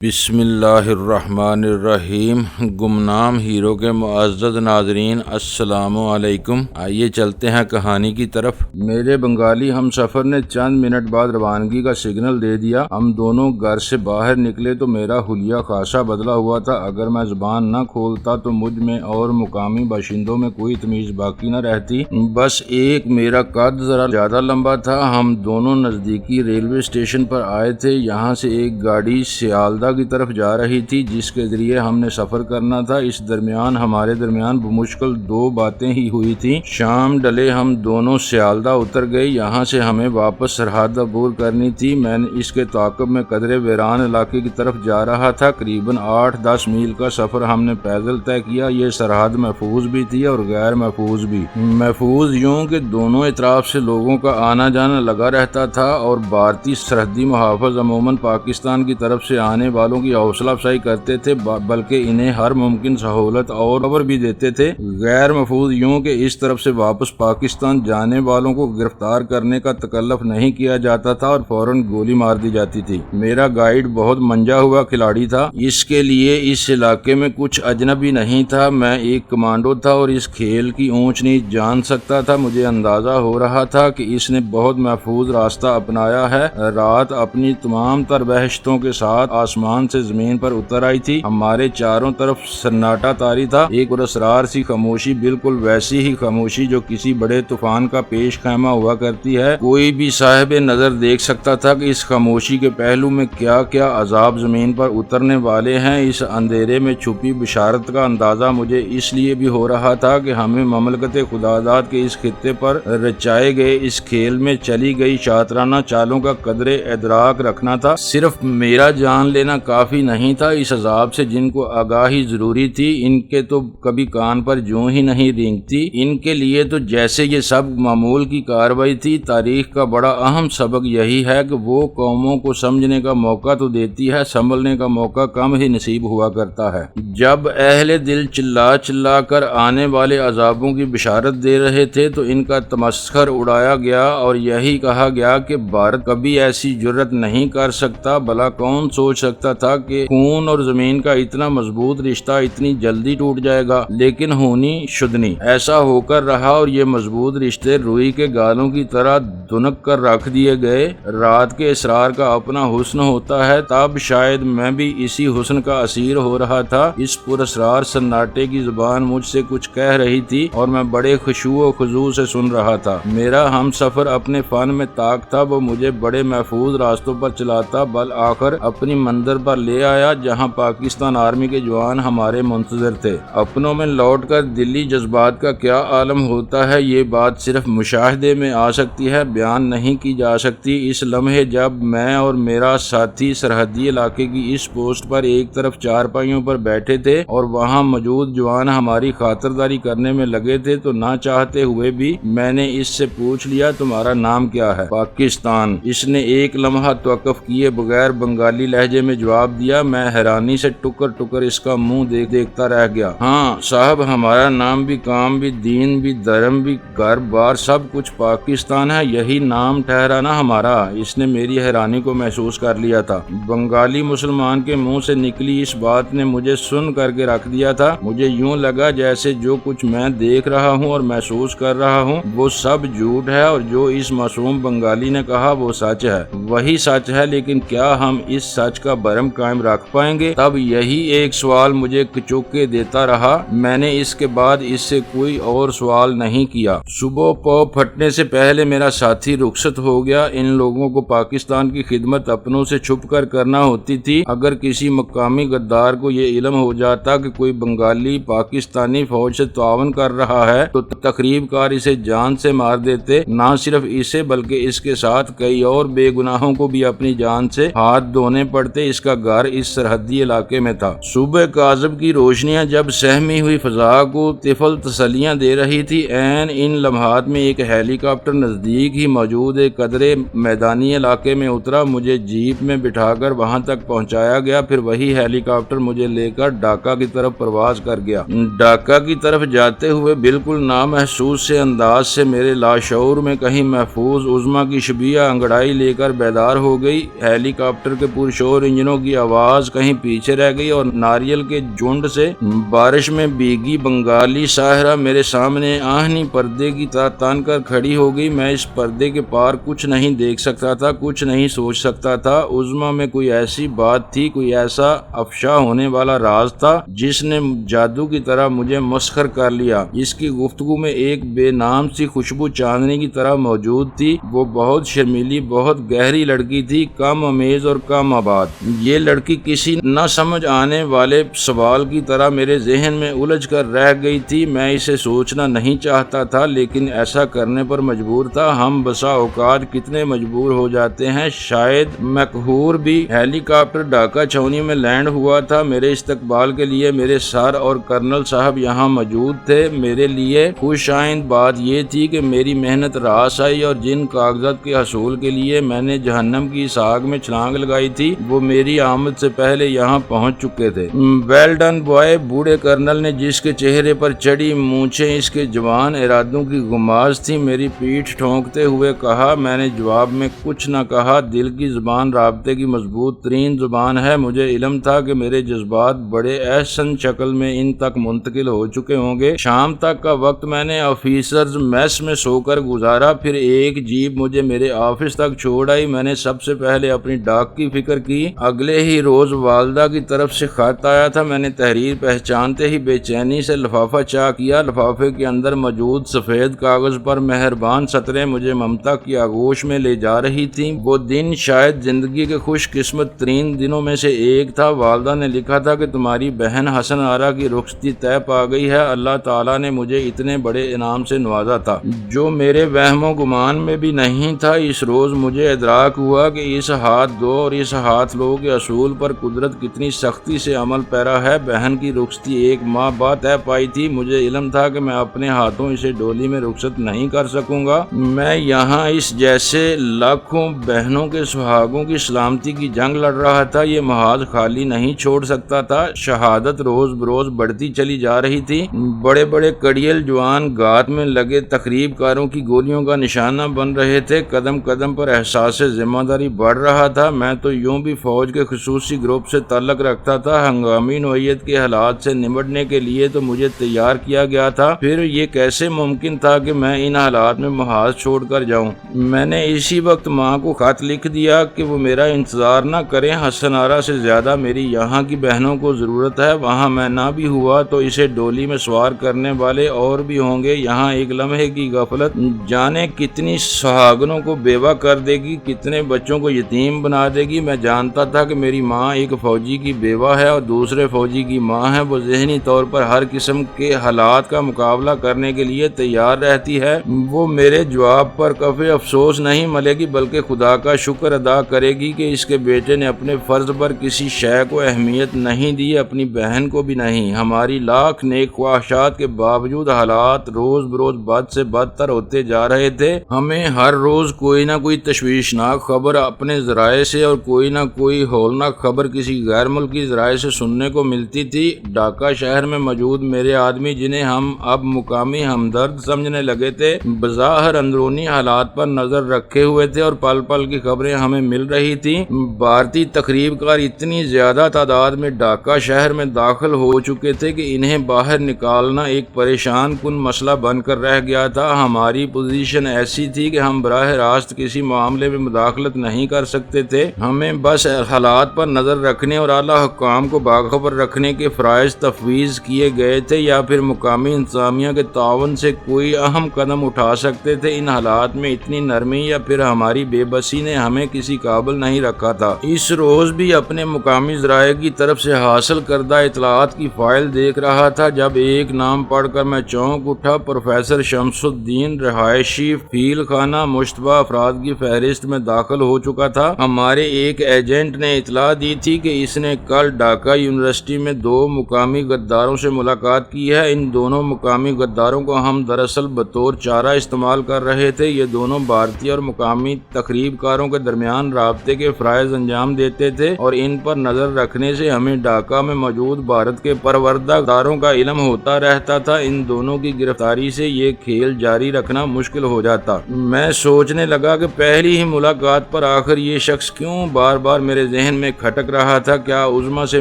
بسم اللہ الرحمن الرحیم۔ گمنام ہیرو کے معزز ناظرین، السلام علیکم۔ آئیے چلتے ہیں کہانی کی طرف۔ میرے بنگالی ہم سفر نے چند منٹ بعد روانگی کا سگنل دے دیا۔ ہم دونوں گھر سے باہر نکلے تو میرا حلیہ خاصا بدلا ہوا تھا۔ اگر میں زبان نہ کھولتا تو مجھ میں اور مقامی باشندوں میں کوئی تمیز باقی نہ رہتی۔ بس ایک میرا قد ذرا زیادہ لمبا تھا۔ ہم دونوں نزدیکی ریلوے اسٹیشن پر آئے تھے۔ یہاں سے ایک گاڑی سیالدہ کی طرف جا رہی تھی جس کے ذریعے ہم نے سفر کرنا تھا۔ اس درمیان ہمارے درمیان بمشکل دو باتیں ہی ہوئی تھیں۔ شام ڈلے ہم دونوں سیالدہ اتر گئے۔ یہاں سے ہمیں واپس سرحد عبور کرنی تھی۔ میں نے اس کے تعاقب میں قدرے ویران علاقے کی طرف جا رہا تھا۔ قریباً 8-10 میل کا سفر ہم نے پیدل طے کیا۔ یہ سرحد محفوظ بھی تھی اور غیر محفوظ بھی۔ محفوظ یوں کہ دونوں اطراف سے لوگوں کا آنا جانا لگا رہتا تھا اور بھارتی سرحدی محافظ عموماً پاکستان کی طرف سے آنے والوں کی حوصلہ افزائی کرتے تھے، بلکہ انہیں ہر ممکن سہولت اور خبر بھی دیتے تھے۔ غیر محفوظ یوں کہ اس طرف سے واپس پاکستان جانے والوں کو گرفتار کرنے کا تکلف نہیں کیا جاتا تھا اور فوراً گولی مار دی جاتی تھی۔ میرا گائیڈ بہت منجا ہوا کھلاڑی تھا۔ اس کے لیے اس علاقے میں کچھ اجنبی نہیں تھا۔ میں ایک کمانڈو تھا اور اس کھیل کی اونچ نیچ جان سکتا تھا۔ مجھے اندازہ ہو رہا تھا کہ اس نے بہت محفوظ راستہ اپنایا ہے۔ رات اپنی تمام تر بہشتوں کے ساتھ آسمان سے زمین پر اتر آئی تھی۔ ہمارے چاروں طرف سناٹا طاری تھا، ایک پراسرار سی خاموشی، بالکل ویسی ہی خاموشی جو کسی بڑے طوفان کا پیش خیمہ ہوا کرتی ہے۔ کوئی بھی صاحب نظر دیکھ سکتا تھا کہ اس خاموشی کے پہلو میں کیا کیا عذاب زمین پر اترنے والے ہیں۔ اس اندھیرے میں چھپی بشارت کا اندازہ مجھے اس لیے بھی ہو رہا تھا کہ ہمیں مملکت خداداد کے اس خطے پر رچائے گئے اس کھیل میں چلی گئی شاطرانہ چالوں کا قدرے ادراک رکھنا تھا۔ صرف میرا جان لینا کافی نہیں تھا۔ اس عذاب سے جن کو آگاہی ضروری تھی، ان کے تو کبھی کان پر جوں ہی نہیں رینگتی۔ ان کے لیے تو جیسے یہ سب معمول کی کاروائی تھی۔ تاریخ کا بڑا اہم سبق یہی ہے کہ وہ قوموں کو سمجھنے کا موقع تو دیتی ہے، سنبھلنے کا موقع کم ہی نصیب ہوا کرتا ہے۔ جب اہل دل چلا چلا کر آنے والے عذابوں کی بشارت دے رہے تھے تو ان کا تمسخر اڑایا گیا اور یہی کہا گیا کہ بھارت کبھی ایسی جرت نہیں کر سکتا۔ بھلا کون سوچ سکتا تھا کہ خون اور زمین کا اتنا مضبوط رشتہ اتنی جلدی ٹوٹ جائے گا؟ لیکن ہونی شدنی ایسا ہو کر رہا اور یہ مضبوط رشتے روئی کے گالوں کی طرح دنک کر رکھ دیے گئے۔ رات کے اسرار کا اپنا حسن ہوتا ہے، تب شاید میں بھی اسی حسن کا اسیر ہو رہا تھا۔ اس پراسرار سناٹے کی زبان مجھ سے کچھ کہہ رہی تھی اور میں بڑے خشوع و خضوع سے سن رہا تھا۔ میرا ہم سفر اپنے فن میں طاق تھا۔ وہ مجھے بڑے محفوظ راستوں پر چلاتا، بالآخر اپنی منزل پر لے آیا جہاں پاکستان آرمی کے جوان ہمارے منتظر تھے۔ اپنوں میں لوٹ کر دلی جذبات کا کیا عالم ہوتا ہے، یہ بات صرف مشاہدے میں آ سکتی ہے، بیان نہیں کی جا سکتی۔ اس لمحے جب میں اور میرا ساتھی سرحدی علاقے کی اس پوسٹ پر ایک طرف چارپائیوں پر بیٹھے تھے اور وہاں موجود جوان ہماری خاطرداری کرنے میں لگے تھے تو نہ چاہتے ہوئے بھی میں نے اس سے پوچھ لیا، تمہارا نام کیا ہے؟ پاکستان۔ اس نے ایک لمحہ توقف کیے بغیر بنگالی لہجے میں جواب دیا۔ میں حیرانی سے ٹکر ٹکر اس کا منہ دیکھتا رہ گیا۔ ہاں صاحب، ہمارا نام بھی، کام بھی، دین بھی، دھرم بھی، گھر بار سب کچھ پاکستان ہے، یہی نام ٹھہرا نا ہمارا۔ اس نے میری حیرانی کو محسوس کر لیا تھا۔ بنگالی مسلمان کے منہ سے نکلی اس بات نے مجھے سن کر کے رکھ دیا تھا۔ مجھے یوں لگا جیسے جو کچھ میں دیکھ رہا ہوں اور محسوس کر رہا ہوں وہ سب جھوٹ ہے اور جو اس معصوم بنگالی نے کہا وہ سچ ہے۔ وہی سچ ہے، لیکن کیا ہم اس سچ کا بھرم قائم رکھ پائیں گے؟ تب یہی ایک سوال مجھے کچوکے دیتا رہا۔ میں نے اس کے بعد اس سے کوئی اور سوال نہیں کیا۔ صبح پو پھٹنے سے پہلے میرا ساتھی رخصت ہو گیا۔ ان لوگوں کو پاکستان کی خدمت اپنوں سے چھپ کر کرنا ہوتی تھی۔ اگر کسی مقامی غدار کو یہ علم ہو جاتا کہ کوئی بنگالی پاکستانی فوج سے تعاون کر رہا ہے تو تقریب کار اسے جان سے مار دیتے۔ نہ صرف اسے بلکہ اس کے ساتھ کئی اور بے گناہوں کو بھی اپنی جان سے ہاتھ دھونے پڑتے۔ اس کا گھر اس سرحدی علاقے میں تھا۔ صبح کاذب کی روشنیاں جب سہمی ہوئی فضا کو طفل تسلیاں دے رہی تھی، عین ان لمحات میں ایک ہیلی کاپٹر نزدیک ہی موجود ایک قدرے میدانی علاقے میں اترا۔ مجھے جیپ میں بٹھا کر وہاں تک پہنچایا گیا، پھر وہی ہیلی کاپٹر مجھے لے کر ڈھاکہ کی طرف پرواز کر گیا۔ ڈھاکہ کی طرف جاتے ہوئے بالکل نامحسوس سے انداز سے میرے لاشعور میں کہیں محفوظ عظمیٰ کی شبیہ انگڑائی لے کر بیدار ہو گئی۔ ہیلی کاپٹر کے پرشور انجنوں زنجیروں کی آواز کہیں پیچھے رہ گئی اور ناریل کے جھنڈ سے بارش میں بھیگی بنگالی ساحرہ میرے سامنے آہنی پردے کی طرح تان کر کھڑی ہو گئی۔ میں اس پردے کے پار کچھ نہیں دیکھ سکتا تھا، کچھ نہیں سوچ سکتا تھا۔ عظمیٰ میں کوئی ایسی بات تھی، کوئی ایسا افشا ہونے والا راز تھا جس نے جادو کی طرح مجھے مسخر کر لیا۔ اس کی گفتگو میں ایک بے نام سی خوشبو چاندنی کی طرح موجود تھی۔ وہ بہت شرمیلی، بہت گہری لڑکی تھی، کم امیز اور کم آباد۔ یہ لڑکی کسی نہ سمجھ آنے والے سوال کی طرح میرے ذہن میں الجھ کر رہ گئی تھی۔ میں اسے سوچنا نہیں چاہتا تھا لیکن ایسا کرنے پر مجبور تھا۔ ہم بسا اوقات کتنے مجبور ہو جاتے ہیں۔ شاید مقہور بھی۔ ہیلی کاپٹر ڈھاکہ چھاؤنی میں لینڈ ہوا تھا۔ میرے استقبال کے لیے میرے سر اور کرنل صاحب یہاں موجود تھے۔ میرے لیے خوش آئند بات یہ تھی کہ میری محنت راس آئی اور جن کاغذات کے حصول کے لیے میں نے جہنم کی اس آگ میں چھلانگ لگائی تھی وہ میری آمد سے پہلے یہاں پہنچ چکے تھے۔ ویل ڈن بوائے، بوڑھے کرنل نے، جس کے چہرے پر چڑھی مونچھیں اس کے جوان ارادوں کی گماز تھی، میری پیٹھ ٹھونکتے ہوئے کہا۔ میں نے جواب میں کچھ نہ کہا۔ دل کی زبان رابطے کی مضبوط ترین زبان ہے۔ مجھے علم تھا کہ میرے جذبات بڑے احسن شکل میں ان تک منتقل ہو چکے ہوں گے۔ شام تک کا وقت میں نے آفیسرز میس میں سو کر گزارا۔ پھر ایک جیپ مجھے میرے آفس تک چھوڑ آئی۔ میں نے سب سے پہلے اپنی ڈاک کی فکر کی۔ اگلے ہی روز والدہ کی طرف سے خط آیا تھا۔ میں نے تحریر پہچانتے ہی بے چینی سے لفافہ چاک کیا۔ لفافے کے اندر موجود سفید کاغذ پر مہربان سطریں مجھے ممتا کی آغوش میں لے جا رہی تھیں۔ وہ دن شاید زندگی کے خوش قسمت ترین دنوں میں سے ایک تھا۔ والدہ نے لکھا تھا کہ تمہاری بہن حسن آرا کی رخصتی طے پا گئی ہے۔ اللہ تعالیٰ نے مجھے اتنے بڑے انعام سے نوازا تھا جو میرے وہم و گمان میں بھی نہیں تھا۔ اس روز مجھے ادراک ہوا کہ اس ہاتھ دو اور اس ہاتھ لو کے اصول پر قدرت کتنی سختی سے عمل پیرا ہے۔ بہن کی رخصتی 1 ماہ بعد طے پائی تھی۔ مجھے علم تھا کہ میں اپنے ہاتھوں اسے ڈولی میں رخصت نہیں کر سکوں گا۔ میں یہاں اس جیسے لاکھوں بہنوں کے سہاگوں کی سلامتی کی جنگ لڑ رہا تھا۔ یہ محاذ خالی نہیں چھوڑ سکتا تھا۔ شہادت روز بروز بڑھتی چلی جا رہی تھی۔ بڑے بڑے کڑیل جوان گات میں لگے تخریب کاروں کی گولیوں کا نشانہ بن رہے تھے۔ قدم قدم پر احساس ذمہ داری بڑھ رہا تھا۔ میں تو یوں بھی فوج کے خصوصی گروپ سے تعلق رکھتا تھا۔ ہنگامی نوعیت کے حالات سے نمٹنے کے لیے تو مجھے تیار کیا گیا تھا۔ پھر یہ کیسے ممکن تھا کہ میں ان حالات میں محاذ چھوڑ کر جاؤں؟ میں نے اسی وقت ماں کو خط لکھ دیا کہ وہ میرا انتظار نہ کریں۔ حسن آرا سے زیادہ میری یہاں کی بہنوں کو ضرورت ہے۔ وہاں میں نہ بھی ہوا تو اسے ڈولی میں سوار کرنے والے اور بھی ہوں گے۔ یہاں ایک لمحے کی غفلت جانے کتنی سہاگنوں کو بیوہ کر دے گی، کتنے بچوں کو یتیم بنا دے گی۔ میں جانتا تھا کہ میری ماں ایک فوجی کی بیوہ ہے اور دوسرے فوجی کی ماں ہے۔ وہ ذہنی طور پر ہر قسم کے حالات کا مقابلہ کرنے کے لیے تیار رہتی ہے۔ وہ میرے جواب پر کفِ افسوس نہیں ملے گی بلکہ خدا کا شکر ادا کرے گی کہ اس کے بیٹے نے اپنے فرض پر کسی شے کو اہمیت نہیں دی، اپنی بہن کو بھی نہیں۔ ہماری لاکھ نیک خواہشات کے باوجود حالات روز بروز بد سے بدتر ہوتے جا رہے تھے۔ ہمیں ہر روز کوئی نہ کوئی تشویشناک خبر اپنے ذرائع سے اور کوئی نہ کوئی ہولناک خبر کسی غیر ملکی ذرائع سے سننے کو ملتی تھی۔ ڈھاکہ شہر میں موجود میرے آدمی، جنہیں ہم اب مقامی ہمدرد سمجھنے لگے تھے، بظاہر اندرونی حالات پر نظر رکھے ہوئے تھے اور پل پل کی خبریں ہمیں مل رہی تھیں۔ بھارتی تخریب کار اتنی زیادہ تعداد میں ڈھاکہ شہر میں داخل ہو چکے تھے کہ انہیں باہر نکالنا ایک پریشان کن مسئلہ بن کر رہ گیا تھا۔ ہماری پوزیشن ایسی تھی کہ ہم براہ راست کسی معاملے میں مداخلت نہیں کر سکتے تھے۔ ہمیں بس حالات پر نظر رکھنے اور اعلیٰ حکام کو باخبر رکھنے کے فرائض تفویض کیے گئے تھے یا پھر مقامی انتظامیہ کے تعاون سے کوئی اہم قدم اٹھا سکتے تھے۔ ان حالات میں اتنی نرمی یا پھر ہماری بے بسی نے ہمیں کسی قابل نہیں رکھا تھا۔ اس روز بھی اپنے مقامی ذرائع کی طرف سے حاصل کردہ اطلاعات کی فائل دیکھ رہا تھا جب ایک نام پڑھ کر میں چونک اٹھا۔ پروفیسر شمس الدین رہائشی فیل خانہ مشتبہ افراد کی فہرست میں داخل ہو چکا تھا۔ ہمارے ایک ایجنٹ نے اطلاع دی تھی کہ اس نے کل ڈھاکہ یونیورسٹی میں 2 مقامی غداروں سے ملاقات کی ہے۔ ان دونوں مقامی غداروں کو ہم دراصل بطور چارہ استعمال کر رہے تھے۔ یہ دونوں بھارتی اور مقامی تخریب کاروں کے درمیان رابطے کے فرائض انجام دیتے تھے اور ان پر نظر رکھنے سے ہمیں ڈھاکہ میں موجود بھارت کے پروردہ غداروں کا علم ہوتا رہتا تھا۔ ان دونوں کی گرفتاری سے یہ کھیل جاری رکھنا مشکل ہو جاتا۔ میں سوچنے لگا کہ پہلی ہی ملاقات پر آخر یہ شخص کیوں بار بار میرے ذہن میں کھٹک رہا تھا، کیا عظمیٰ سے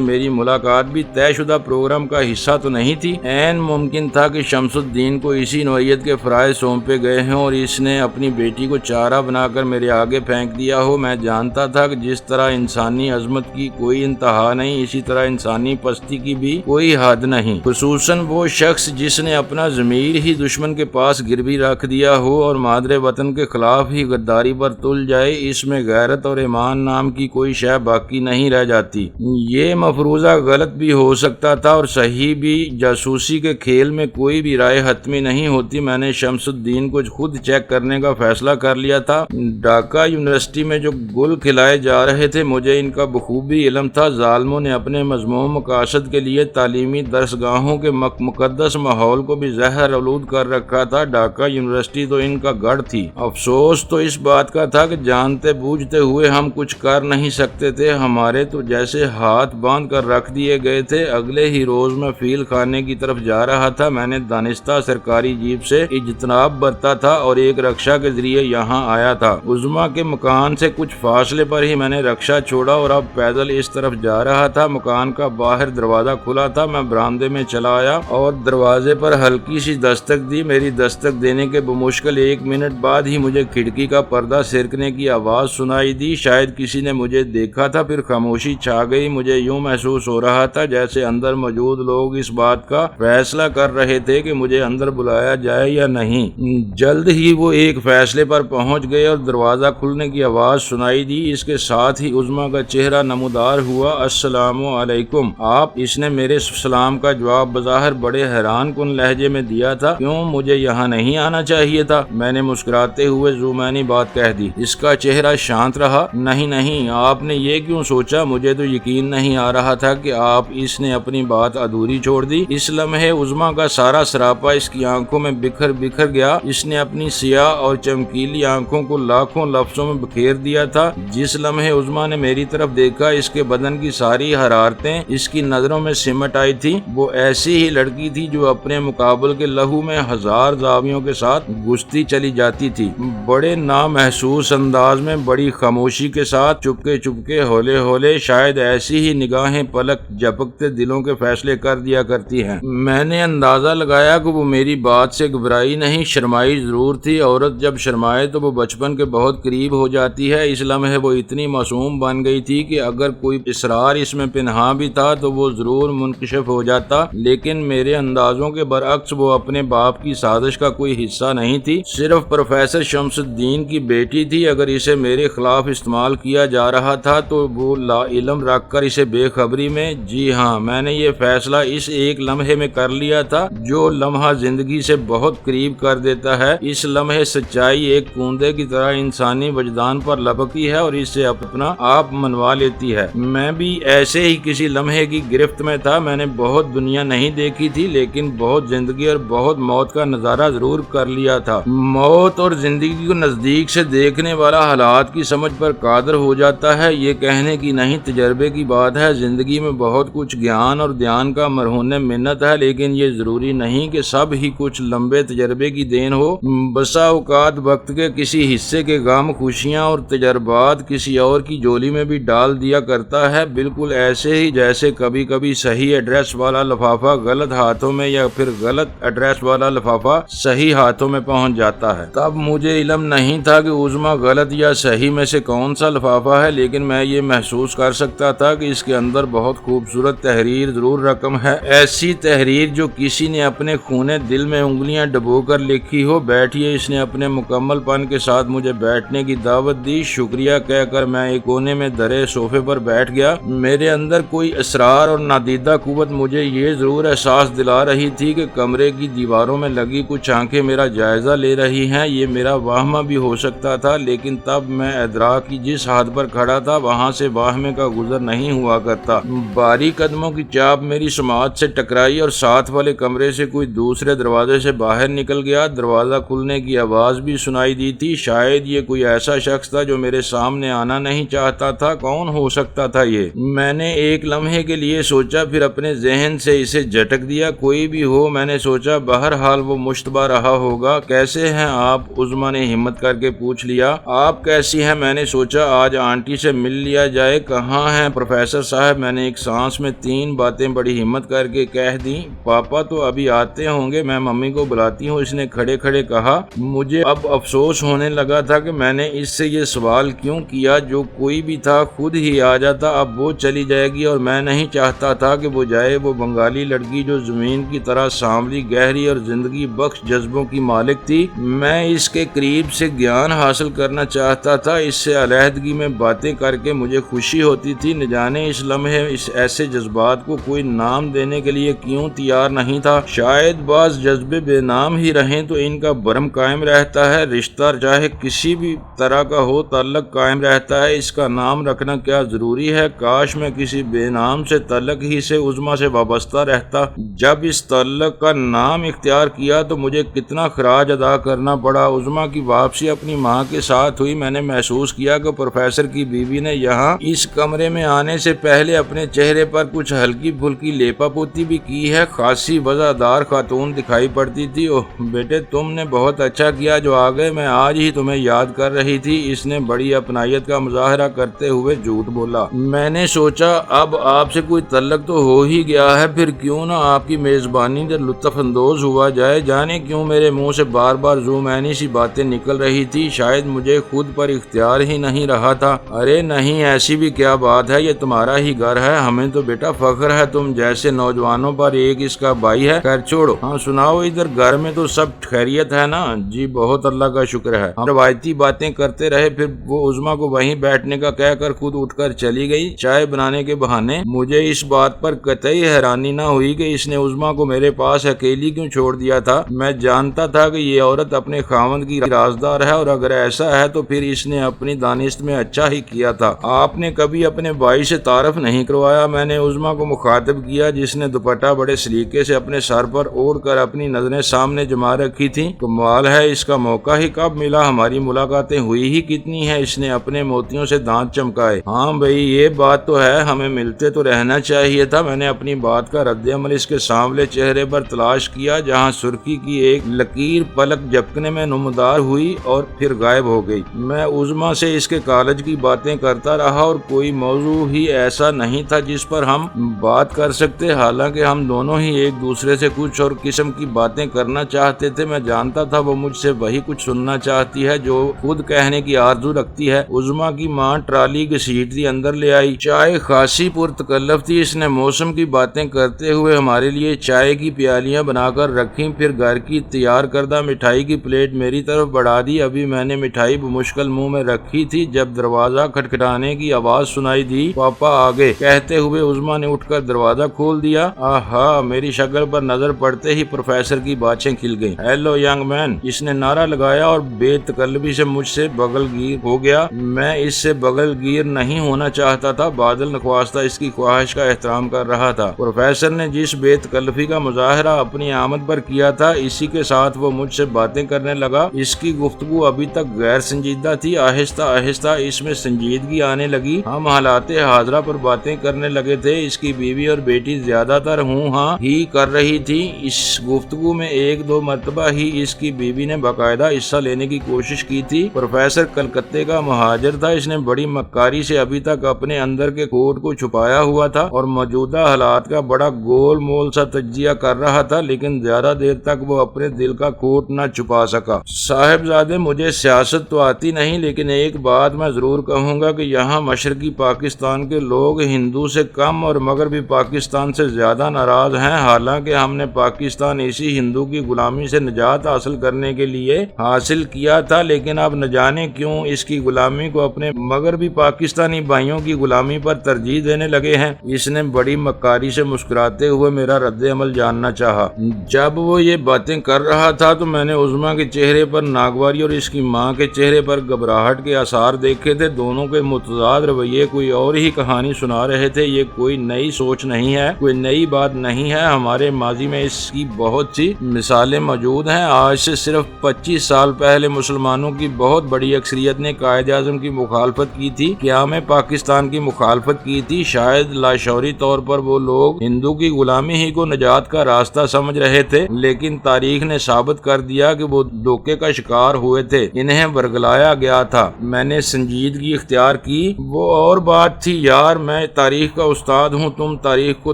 میری ملاقات بھی طے شدہ پروگرام کا حصہ تو نہیں تھی؟ عین ممکن تھا کہ شمس الدین کو اسی نوعیت کے فرائض سونپے گئے ہیں اور اس نے اپنی بیٹی کو چارہ بنا کر میرے آگے پھینک دیا ہو۔ میں جانتا تھا کہ جس طرح انسانی عظمت کی کوئی انتہا نہیں، اسی طرح انسانی پستی کی بھی کوئی حد نہیں، خصوصاً وہ شخص جس نے اپنا ضمیر ہی دشمن کے پاس گروی رکھ دیا ہو اور مادر وطن کے خلاف ہی غداری پر تل جائے۔ اس میں غیرت اور ایمان نام کی کوئی شے باقی نہیں رہ جاتی۔ یہ مفروضہ غلط بھی ہو سکتا تھا اور صحیح بھی، جاسوسی کے کھیل میں کوئی بھی رائے حتمی نہیں ہوتی۔ میں نے شمس الدین کو خود چیک کرنے کا فیصلہ کر لیا تھا۔ ڈھاکہ یونیورسٹی میں جو گل کھلائے جا رہے تھے مجھے ان کا بخوبی علم تھا۔ ظالموں نے اپنے مذموم مقاصد کے لیے تعلیمی درسگاہوں کے مقدس ماحول کو بھی زہر آلود کر رکھا تھا۔ ڈھاکہ یونیورسٹی تو ان کا گڑھ تھی۔ افسوس تو اس بات کا تھا کہ جانتے بوجھتے ہوئے ہم کچھ کر نہیں سکتے تھے۔ ہمارے تو جیسے ہاتھ باندھ کر رکھ دیے گئے تھے۔ اگلے ہی روز میں فیل خانے کی طرف جا رہا تھا۔ میں نے دانستہ سرکاری جیپ سے اجتناب برتا تھا اور ایک رکشا کے ذریعے یہاں آیا تھا۔ عظمیٰ کے مکان سے کچھ فاصلے پر ہی میں نے رکشا چھوڑا اور اب پیدل اس طرف جا رہا تھا۔ مکان کا باہر دروازہ کھلا تھا۔ میں برآمدے میں چلا آیا اور دروازے پر ہلکی سی دستک دی۔ میری دستک دینے کے بمشکل 1 منٹ بعد ہی مجھے کھڑکی کا پردہ سرکنے کی آواز سنائی دی۔ شاید کسی نے مجھے دیکھا تھا، پھر خاموشی چھا گئی۔ مجھے یوں محسوس ہو رہا تھا جیسے اندر موجود لوگ اس بات کا فیصلہ کر رہے تھے کہ مجھے اندر بلایا جائے یا نہیں۔ جلد ہی وہ ایک فیصلے پر پہنچ گئے اور دروازہ کھلنے کی آواز سنائی دی۔ اس کے ساتھ ہی عظمیٰ کا چہرہ نمودار ہوا۔ السلام علیکم آپ۔ اس نے میرے سلام کا جواب بظاہر بڑے حیران کن لہجے میں دیا تھا۔ کیوں مجھے یہاں نہیں آنا چاہیے تھا؟ میں نے مسکراتے ہوئے ذومعنی بات کہہ دی۔ اس کا چہرہ شانت رہا۔ نہیں، آپ نے یہ کیوں سوچا؟ مجھے تو یقین نہیں آ رہا تھا کہ آپ۔ اس نے اپنی بات ادھوری چھوڑ دی۔ اس لمحے عظمیٰ کا سارا سراپا اس کی آنکھوں میں بکھر گیا۔ اس نے اپنی سیاہ اور چمکیلی آنکھوں کو لاکھوں لفظوں میں بکھیر دیا تھا۔ جس لمحے عظمیٰ نے میری طرف دیکھا اس کے بدن کی ساری حرارتیں اس کی نظروں میں سمٹ آئی تھی۔ وہ ایسی ہی لڑکی تھی جو اپنے مقابل کے لہو میں ہزار زاویوں کے ساتھ گھستی چلی جاتی تھی۔ بڑے نامحسوس انداز میں، بڑی خاموشی کے ساتھ، چپکے ہولے ہولے، شاید ایسی ہی نگاہیں پلک جھپکتے دلوں کے فیصلے کر دیا کرتی ہیں۔ میں نے اندازہ لگایا کہ وہ میری بات سے گھبرائی نہیں، شرمائی ضرور تھی۔ عورت جب شرمائے تو وہ بچپن کے بہت قریب ہو جاتی ہے۔ اس لمحے وہ اتنی معصوم بن گئی تھی کہ اگر کوئی اسرار اس میں پنہاں بھی تھا تو وہ ضرور منکشف ہو جاتا، لیکن میرے اندازوں کے برعکس وہ اپنے باپ کی سازش کا کوئی حصہ نہیں تھی، صرف پروفیسر شمس الدین کی بیٹی تھی۔ اگر اسے میرے خلاف استعمال کیا جا رہا تھا تو وہ لا علم رکھ کر اسے بے خبری میں، جی ہاں، میں نے یہ فیصلہ اس ایک لمحے میں کر لیا تھا جو لمحہ زندگی سے بہت قریب کر دیتا ہے۔ اس لمحے سچائی ایک کوندے کی طرح انسانی وجدان پر لپکتی ہے اور اسے اپنا آپ منوا لیتی ہے۔ میں بھی ایسے ہی کسی لمحے کی گرفت میں تھا۔ میں نے بہت دنیا نہیں دیکھی تھی، لیکن بہت زندگی اور بہت موت کا نظارہ ضرور کر لیا تھا۔ موت اور زندگی کو نزدیک سے دیکھنے والا حالات کی سمجھ پر قادر ہو جاتا ہے۔ یہ کہنے کی نہیں، تجربے کی بات ہے۔ زندگی میں بہت کچھ گیان اور دھیان کا مرہون منت ہے، لیکن یہ ضروری نہیں کہ سب ہی کچھ لمبے تجربے کی دین ہو۔ بسا اوقات وقت کے کسی حصے کے غم، خوشیاں اور تجربات کسی اور کی جولی میں بھی ڈال دیا کرتا ہے، بالکل ایسے ہی جیسے کبھی کبھی صحیح ایڈریس والا لفافہ غلط ہاتھوں میں یا پھر غلط ایڈریس والا لفافہ صحیح ہاتھوں میں پہنچ جاتا ہے۔ تب مجھے علم نہیں تھا کہ عظمیٰ غلط یا صحیح میں سے کون سا لفافہ ہے، لیکن میں یہ محسوس کر سکتا تھا کہ اس کے اندر بہت خوبصورت تحریر ضرور رقم ہے، ایسی تحریر جو کسی نے اپنے خونے دل میں انگلیاں ڈبو کر لکھی ہو۔ بیٹھیے، اس نے اپنے مکمل پن کے ساتھ مجھے بیٹھنے کی دعوت دی۔ شکریہ کہہ کر میں ایک کونے میں درے صوفے پر بیٹھ گیا۔ میرے اندر کوئی اسرار اور نادیدہ قوت مجھے یہ ضرور احساس دلا رہی تھی کہ کمرے کی دیواروں میں لگی کچھ آنکھیں میرا جائزہ لے رہی ہیں۔ یہ میرا واہمہ بھی ہو سکتا تھا، لیکن تب میں ادراک کی جس حد پر کھڑا تھا وہاں سے واہمے کا گزر نہیں ہوا کرتا۔ باری قدموں کی چاپ میری سماعت سے ٹکرائی اور ساتھ والے کمرے سے کوئی دوسرے دروازے سے باہر نکل گیا۔ دروازہ کھلنے کی آواز بھی سنائی دی تھی۔ شاید یہ کوئی ایسا شخص تھا جو میرے سامنے آنا نہیں چاہتا تھا۔ کون ہو سکتا تھا یہ؟ میں نے ایک لمحے کے لیے سوچا، پھر اپنے ذہن سے اسے جھٹک دیا۔ کوئی بھی ہو، میں نے سوچا، بہرحال وہ مشتبہ رہا ہوگا۔ کیسے ہیں آپ؟ عظمیٰ نے ہمت کر کے پوچھ لیا۔ آپ کیسی ہیں؟ میں نے سوچا، آج آنٹی سے مل لیا جائے۔ کہاں ہیں پروفیسر صاحب؟ میں نے ایک سانس میں 3 باتیں بڑی ہمت کر کے کہہ دیں۔ پاپا تو ابھی آتے ہوں گے، میں ممی کو بلاتی ہوں، اس نے کھڑے کھڑے کہا۔ مجھے اب افسوس ہونے لگا تھا کہ میں نے اس سے یہ سوال کیوں کیا، جو کوئی بھی تھا خود ہی آ جاتا۔ اب وہ چلی جائے گی اور میں نہیں چاہتا تھا کہ وہ جائے۔ وہ بنگالی لڑکی جو زمین کی طرح سانولی، گہری اور زندگی بخش جذبوں کی مالک تھی، میں اس کے قریب سے گیان حاصل کرنا چاہتا تھا۔ اس سے علیحدگی میں باتیں کر کے مجھے خوشی ہوتی تھی، نہ جانے اس لمحے اس ایسے جذبات کو کوئی نام دینے کے لیے کیوں تیار نہیں تھا۔ شاید بعض جذبے بے نام ہی رہیں تو ان کا برم قائم رہتا ہے، رشتہ چاہے کسی بھی طرح کا ہو تعلق قائم رہتا ہے، اس کا نام رکھنا کیا ضروری ہے؟ کاش میں کسی بے نام سے تعلق ہی سے عظمیٰ سے وابستہ رہتا۔ جب اس تعلق کا نام اختیار کیا تو مجھے کتنا خراج ادا کرنا پڑا۔ عظمیٰ کی واپسی اپنی ماں کے ساتھ ہوئی۔ میں نے محسوس کیا کہ پروفیسر کی بیوی نے یہاں اس کمرے میں آنے سے پہلے اپنے چہرے پر کچھ ہلکی پھلکی لیپا پوتی بھی کی ہے۔ خاصی وزادار خاتون دکھائی پڑتی تھی۔ اوہ بیٹے، تم نے بہت اچھا کیا جو آ گئے، میں آج ہی تمہیں یاد کر رہی تھی، اس نے بڑی اپنائیت کا مظاہرہ کرتے ہوئے جھوٹ بولا۔ میں نے سوچا اب آپ سے کوئی تعلق تو ہو ہی گیا ہے، پھر کیوں نہ آپ کی میزبانی سے لطف اندوز ہوا جائے۔ جانے کیوں میرے منہ سے بار بار زومینی سی باتیں نکل رہی تھی، شاید مجھے خود پر اختیار ہی نہیں رہا تھا۔ ارے نہیں، ایسی بھی کیا بات ہے، یہ تمہارا ہی گھر ہے، ہمیں تو بیٹا فخر ہے تم جیسے نوجوانوں پر، ایک اس کا بھائی ہے۔ خیر چھوڑو، ہاں سناؤ، ادھر گھر میں تو سب خیریت ہے نا؟ جی بہت اللہ کا شکر ہے۔ ہم روایتی باتیں کرتے رہے، پھر وہ عظمیٰ کو وہیں بیٹھنے کا کہہ کر خود اٹھ کر چلی گئی چائے بنانے کے بہانے۔ مجھے اس بات پر قطعی حیرانی نہ ہوئی کہ اس نے عظمیٰ کو میرے پاس اکیلی کیوں چھوڑ دیا تھا۔ میں جانتا تھا کہ یہ عورت اپنے خاوند کی رازدار ہے، اور اگر ایسا ہے تو پھر اس نے اپنی دانست میں اچھا ہی کیا تھا۔ آپ نے کبھی اپنے بھائی سے تعارف نہیں کروایا؟ میں نے عظمیٰ کو مخاطب کیا، جس نے دوپٹہ بڑے سلیقے سے اپنے سر پر اوڑھ کر اپنی نظریں سامنے جما رکھی تھیں۔ کمال ہے، اس کا موقع ہی کب ملا، ہماری ملاقاتیں ہوئی ہی کتنی ہیں؟ اس نے اپنے موتیوں سے دانت چمکائے۔ ہاں بھئی یہ بات تو ہے، ہمیں ملتے تو رہنا چاہیے تھا۔ میں نے اپنی بات کا رد عمل اس کے سانولے چہرے پر تلاش کیا، جہاں سرخی کی ایک لکیر پلک جھپکنے میں نمودار ہوئی اور پھر غائب ہو گئی۔ میں عظمیٰ سے اس کے کالج کی باتیں کرتا رہا، اور کوئی موضوع ہی ایسا نہیں تھا جس پر ہم بات کر سکتے، حالانکہ ہم دونوں ہی ایک دوسرے سے کچھ اور قسم کی باتیں کرنا چاہتے تھے۔ میں جانتا تھا وہ مجھ سے وہی کچھ سننا چاہتی ہے جو خود کہنے کی آرزو رکھتی ہے۔ عظمیٰ کی ماں ٹرالی گھسیٹتی اندر لے آئی۔ چائے خاصی پرتکلف تھی، اس نے موسم کی باتیں کرتے ہوئے ہمارے لیے چائے کی پیالیاں بنا کر رکھیں، پھر گھر کی تیار کردہ مٹھائی کی پلیٹ میری طرف بڑھا دی۔ ابھی میں نے مٹھائی بمشکل منہ میں رکھی تھی جب دروازہ کھٹکھٹانے کی آواز سنائی دی۔ پاپا آگے کہتے ہوئے عظمیٰ نے اٹھ کر دروازہ کھول دیا۔ آہا، میری شکل پر نظر پڑتے ہی پروفیسر کی باتیں کھل گئیں۔ ہیلو ینگ مین، اس نے نعرہ لگایا اور بے تکلفی سے مجھ سے بغل گیر ہو گیا۔ میں اس سے بغل گیر نہیں ہونا چاہتا تھا، بادل نخواستہ اس کی خواہش کا احترام کر رہا تھا۔ پروفیسر نے جس بے تکلفی کا مظاہرہ اپنی آمد پر کیا تھا، اسی کے ساتھ وہ مجھ سے باتیں کرنے لگا۔ اس کی گفتگو ابھی تک غیر سنجیدہ تھی، آہستہ آہستہ اس میں سنجیدگی آنے لگی۔ ہم حالات حاضرہ پر باتیں کرنے لگے تھے۔ اس کی بیوی اور بیٹی زیادہ تر ہوں ہاں ہی کر رہی تھی۔ اس گفتگو میں 1-2 مرتبہ ہی اس کی بیوی نے باقاعدہ حصہ لینے کی کوشش کی تھی۔ پروفیسر کلکتے کا مہاجر تھا، اس نے بڑی مکاری سے ابھی تک اپنے اندر کے کوٹ کو چھپایا ہوا تھا اور موجودہ حالات کا بڑا گول مول سا تجزیہ کر رہا تھا، لیکن زیادہ دیر تک وہ اپنے دل کا کوٹ نہ چھپا سکا۔ صاحبزادے، مجھے سیاست تو آتی نہیں، لیکن ایک بات میں ضرور کہوں گا کہ یہاں مشرقی پاکستان کے لوگ ہندو سے کم اور مغربی پاکستان سے زیادہ ناراض ہیں۔ حالانکہ ہم نے پاکستان اسی ہندو کی غلامی سے نجات حاصل کرنے کے لیے حاصل کیا تھا، لیکن اب نہ جانے کیوں اس کی غلامی کو اپنے مغربی پاکستانی بھائیوں کی غلامی پر ترجیح دینے لگے ہیں۔ اس نے بڑی مکاری سے مسکراتے ہوئے میرا رد عمل جاننا چاہا۔ جب وہ یہ باتیں کر رہا تھا تو میں نے عظمیٰ کے چہرے پر ناگواری اور اس کی ماں کے چہرے پر گھبراہٹ کے آثار دیکھے تھے۔ دونوں کے متضاد رویے کوئی اور ہی کہانی سنا رہے تھے۔ یہ کوئی نئی سوچ نہیں ہے، کوئی نئی بات نہیں ہے، ہمارے ماضی میں اس کی بہت سی مثالیں موجود ہیں۔ آج سے صرف 25 سال پہلے مسلمانوں کی بہت بڑی اکثریت نے قائد اعظم کی مخالفت کی تھی، قیام پاکستان کی مخالفت کی تھی۔ شاید لاشعوری طور پر وہ لوگ ہندو کی غلامی ہی کو نجات کا راستہ سمجھ رہے تھے، لیکن تاریخ نے ثابت کر دیا کہ وہ دھوکے کا شکار ہوئے تھے، انہیں ورگلایا گیا تھا۔ میں نے سنجیدگی اختیار کی کی وہ اور بات تھی یار، میں تاریخ کا استاد ہوں، تم تاریخ کو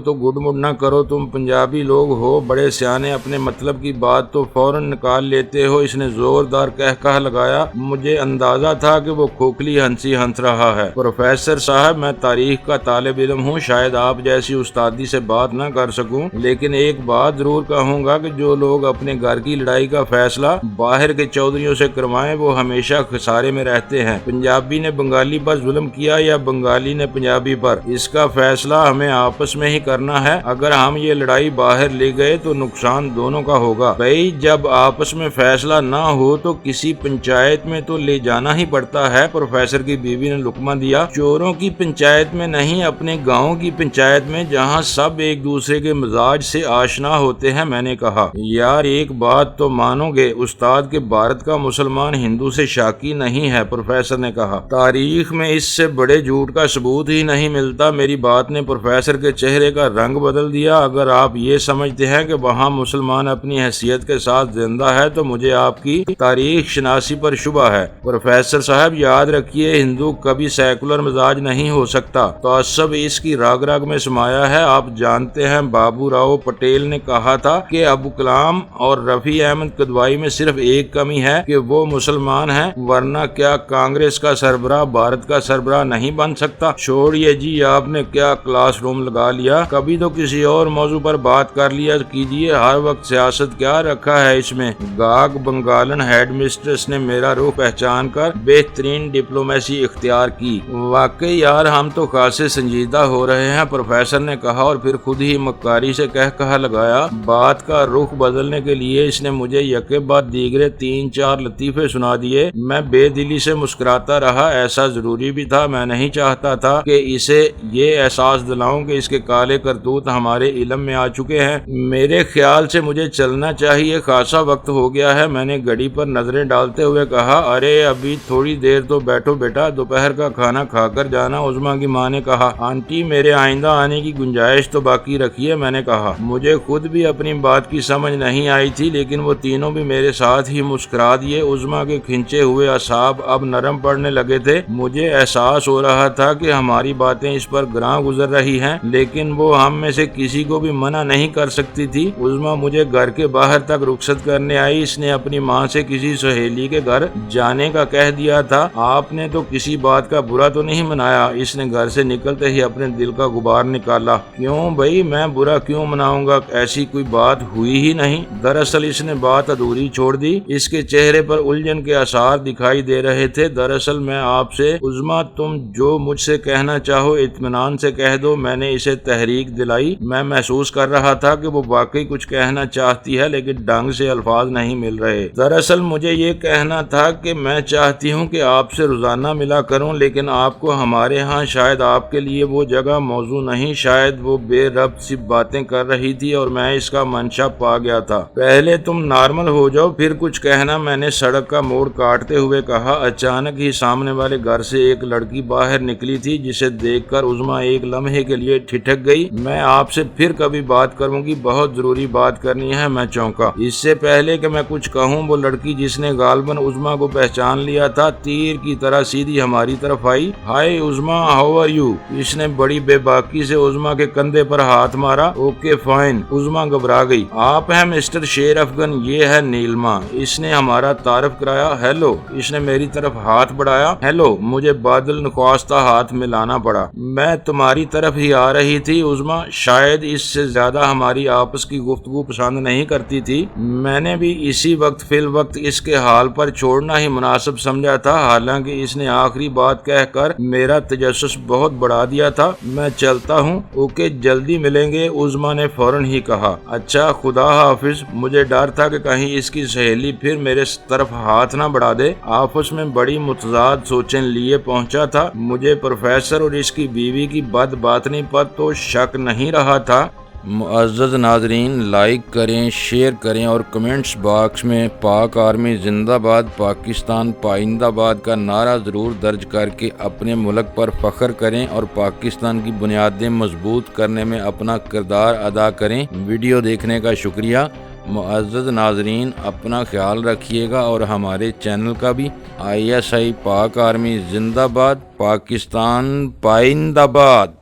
تو گڈ مڈ نہ کرو، تم پنجابی لوگ ہو بڑے سیانے، اپنے مطلب کی بات تو فوراً نکال لیتے ہو۔ اس نے زوردار کہہ لگایا، مجھے اندازہ تھا کہ وہ کھوکھلی ہنسی ہنس رہا ہے۔ پروفیسر صاحب، میں تاریخ کا طالب علم ہوں، شاید آپ جیسی استادی سے بات نہ کر سکوں، لیکن ایک بات ضرور کہوں گا کہ جو لوگ اپنے گھر کی لڑائی کا فیصلہ باہر کے چودھریوں سے کروائیں وہ ہمیشہ خسارے میں رہتے ہیں۔ پنجابی نے بنگالی پر ظلم کیا یا بنگالی نے پنجابی پر، اس کا فیصلہ ہمیں آپس میں ہی کرنا ہے۔ اگر ہم یہ لڑائی باہر لے گئے تو نقصان دونوں کا ہوگا۔ بھائی جب آپس میں فیصلہ نہ ہو تو کسی پنچایت میں تو لے جانا ہی پڑتا ہے۔ پروفیسر کی بیوی نے لقمہ دیا، چوروں کی پنچایت میں نہیں، اپنے گاؤں کی پنچایت میں جہاں سب ایک دوسرے کے مزاج سے آشنا ہوتے ہیں۔ میں نے کہا، یار ایک بات تو مانو گے استاد کہ بھارت کا مسلمان ہندو سے شاکی نہیں ہے۔ پروفیسر نے کہا، تاریخ میں اس سے بڑے جھوٹ کا ثبوت ہی نہیں ملتا۔ میری بات نے پروفیسر کے چہرے کا رنگ بدل دیا۔ اگر آپ یہ سمجھتے ہیں کہ وہاں مسلمان اپنی حیثیت کے ساتھ زندہ ہے تو مجھے آپ کی تاریخ شناسی پر شبہ ہے۔ پروفیسر صاحب یاد رکھیے، ہندو کبھی سیکولر مزاج نہیں ہو سکتا، تعصب اس کی رگ رگ میں سمایا ہے۔ آپ جانتے ہیں بابو راؤ پٹیل نے کہا تھا کہ ابو کلام اور رفیع احمد قدوائی میں صرف ایک کمی ہے کہ وہ مسلمان ہیں، ورنہ کیا کانگریس کا سربراہ بھارت کا سربراہ نہیں بن سکتا؟ چھوڑیے جی، آپ نے کیا کلاس روم لگا لیا، کبھی تو کسی اور موضوع پر بات کر لیا کیجیے، ہر وقت سیاست کیا رکھا ہے اس میں؟ گاگ بنگالن ہیڈ مسٹریس نے میرا رخ پہچان کر بہترین ڈپلومیسی اختیار کی۔ واقعی یار ہم تو خاصے سنجیدہ ہو رہے ہیں، پروفیسر نے کہا اور پھر خود ہی مکاری سے کہا لگایا۔ بات کا رخ بدلنے کے لیے اس نے مجھے یکے بعد دیگرے 3-4 لطیفے سنا دیے۔ میں بے دلی سے مسکراتا رہا، ایسا ضروری بھی تھا، میں نہیں چاہتا تھا کہ اسے یہ احساس دلاؤں کہ اس کے کالے کرتوت ہمارے علم میں آ چکے ہیں۔ میرے خیال سے مجھے چلنا چاہیے، خاصا وقت ہو گیا ہے۔ میں نے گھڑی پر نظریں ڈالتے ہوئے کہا، ارے ابھی تھوڑی دیر تو بیٹھو بیٹا، دوپہر کا کھانا کھا کر جانا۔ عظمیٰ کی ماں نے کہا، آنٹی میرے آئندہ آنے کی گنجائش تو باقی رکھیے۔ میں نے کہا، مجھے خود بھی اپنی بات کی سمجھ نہیں آئی تھی، لیکن وہ تینوں بھی میرے ساتھ ہی مسکرا دیے۔ عظمیٰ کے کھنچے ہوئے اعصاب اب نرم پڑنے لگے تھے۔ مجھے احساس ہو رہا تھا کہ ہماری باتیں اس پر گراں گزر رہی ہیں، لیکن وہ ہم میں سے کسی کو بھی منع نہیں کر سکتی تھی۔ عظمیٰ مجھے گھر کے باہر تک رخصت کرنے آئی۔ اس نے اپنی ماں سے کسی سہیلی کے گھر جانے کا کہہ دیا تھا۔ آپ نے تو کسی بات کا برا تو نہیں منایا؟ اس نے گھر سے نکلتے ہی اپنے دل کا غبار نکالا۔ کیوں بھائی، میں برا کیوں مناؤں گا؟ ایسی کوئی بات ہوئی ہی نہیں۔ دراصل اس نے بات ادھوری چھوڑ دی، اس کے چہرے پر الجھن کے آثار دکھائی دے رہے تھے۔ دراصل میں آپ سے، عظمیٰ تم جو مجھ سے کہنا چاہو اطمینان سے کہہ دو۔ میں نے اسے تحریک دلائی، میں محسوس کر رہا تھا کہ وہ واقعی کچھ کہنا چاہتی ہے لیکن ڈھنگ سے الفاظ نہیں مل رہے۔ دراصل مجھے یہ کہنا تھا کہ میں چاہتی ہوں کہ آپ سے روزانہ ملا کروں، لیکن آپ کو ہمارے ہاں شاید آپ کے لیے وہ جگہ موزوں نہیں۔ شاید وہ بے ربط سی باتیں کر رہی تھی اور میں اس کا منشا پا گیا تھا۔ پہلے تم نارمل ہو جاؤ پھر کچھ کہنا، میں نے سڑک کا موڑ کاٹتے ہوئے کہا۔ اچانک ہی سامنے والے گھر سے ایک لڑکی باہر نکلی تھی جسے دیکھ کر عظمیٰ ایک لمحے کے لیے ٹھٹک گئی۔ میں آپ سے پھر کبھی بات کروں گی، بہت ضروری بات کرنی ہے۔ میں چونکا۔ اس سے پہلے کہ میں کچھ کہوں وہ لڑکی جس نے غالباً عظمیٰ کو پہچان لیا تھا تیر کی طرح سیدھی ہماری طرف آئی۔ ہائے عظمیٰ، ہاؤ آر یو؟ اس نے بڑی بے باکی سے عظمیٰ کے کندھے پر ہاتھ مارا۔ Okay fine. عظمیٰ گھبرا گئی۔ آپ ہیں مسٹر شیر افغن، یہ ہے نیلما۔ اس نے ہمارا تعارف کرایا۔ ہیلو۔ اس نے میری طرف ہاتھ بڑھایا۔ ہیلو۔ مجھے بادل نخواستہ ہاتھ ملانا پڑا۔ میں تمہاری طرف ہی آ رہی تھی عظمیٰ، شاید اس سے زیادہ ہماری آپس کی گفتگو پسند نہیں کرتی تھی۔ میں نے بھی اسی وقت فی الوقت اس کے حال پر چھوڑنا ہی مناسب سمجھا تھا، حالانکہ اس نے آخری بات کہہ کر میرا تجسس بہت بڑھا دیا تھا۔ میں چلتا ہوں۔ اوکے، جلدی ملیں گے، عظمیٰ نے فوراً ہی کہا۔ اچھا، خدا حافظ۔ مجھے ڈر تھا کہ کہیں اس کی سہیلی پھر میرے طرف ہاتھ نہ بڑھا دے۔ آپس میں بڑی متضاد سوچیں لیے پہنچا تھا۔ مجھے پروفیسر اور اس کی بیوی کی بد باطنی پر تو شک نہیں رہا تھا۔ معزز ناظرین، لائک کریں، شیئر کریں اور کمنٹس باکس میں پاک آرمی زندہ باد، پاکستان پائندہ باد کا نعرہ ضرور درج کر کے اپنے ملک پر فخر کریں اور پاکستان کی بنیادیں مضبوط کرنے میں اپنا کردار ادا کریں۔ ویڈیو دیکھنے کا شکریہ۔ معزز ناظرین اپنا خیال رکھیے گا اور ہمارے چینل کا بھی۔ ISI پاک آرمی زندہ باد، پاکستان پائندہ باد۔